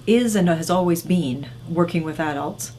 is and has always been working with adults,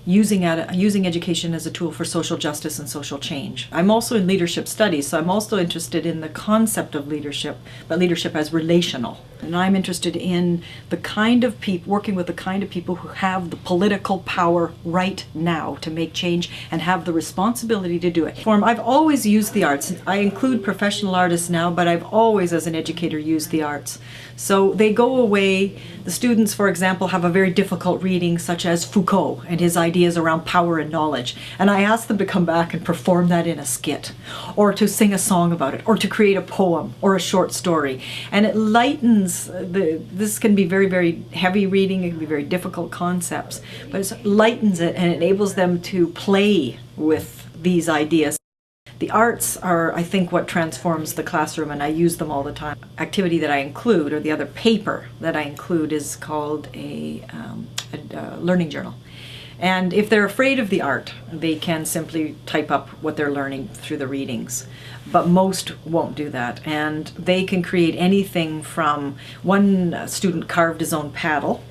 using education as a tool for social justice and social change. I'm also in leadership studies, so I'm also interested in the concept of leadership, but leadership as relational. And I'm interested in the kind of people, working with the kind of people who have the political power right now to make change and have the responsibility to do it. I've always used the arts. I include professional artists now, but I've always, as an educator, used the arts. So they go away. The students, for example, have a very difficult reading, such as Foucault and his ideas around power and knowledge. And I ask them to come back and perform that in a skit, or to sing a song about it, or to create a poem or a short story. And it lightens this can be very, very heavy reading, it can be very difficult concepts, but it lightens it and enables them to play with these ideas. The arts are, I think, what transforms the classroom, and I use them all the time. Activity that I include, or the other paper that I include, is called a learning journal. And if they're afraid of the art, they can simply type up what they're learning through the readings. But most won't do that. And they can create anything from, one student carved his own paddle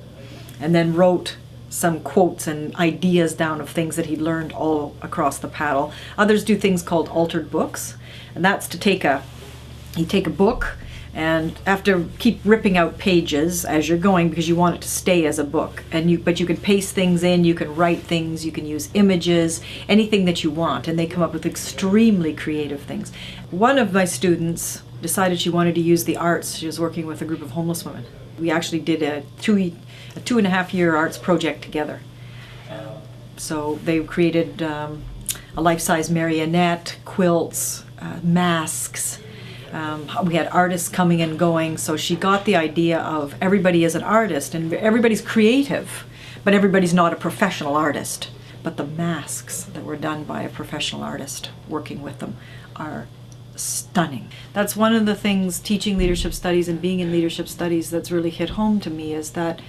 and then wrote some quotes and ideas down of things that he learned all across the paddle. Others do things called altered books. And that's to take a book, and after keep ripping out pages as you're going, because you want it to stay as a book. But you can paste things in, you can write things, you can use images, anything that you want, and they come up with extremely creative things. One of my students decided she wanted to use the arts. She was working with a group of homeless women. We actually did a 2.5-year arts project together. So they created a life-size marionette, quilts, masks. We had artists coming and going, so she got the idea of everybody is an artist and everybody's creative, but everybody's not a professional artist. But the masks that were done by a professional artist working with them are stunning. That's one of the things teaching leadership studies and being in leadership studies that's really hit home to me, is that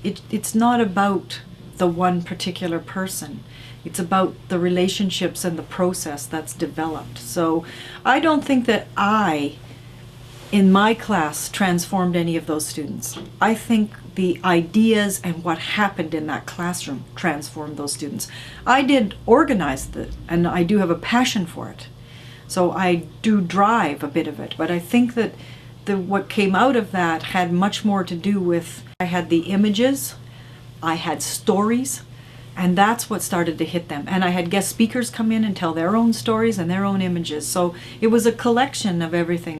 it's not about the one particular person. It's about the relationships and the process that's developed. So I don't think that I, in my class, transformed any of those students. I think the ideas and what happened in that classroom transformed those students. I did organize it, and I do have a passion for it. So I do drive a bit of it, but I think that what came out of that had much more to do with, I had the images, I had stories, and that's what started to hit them. And I had guest speakers come in and tell their own stories and their own images. So it was a collection of everything.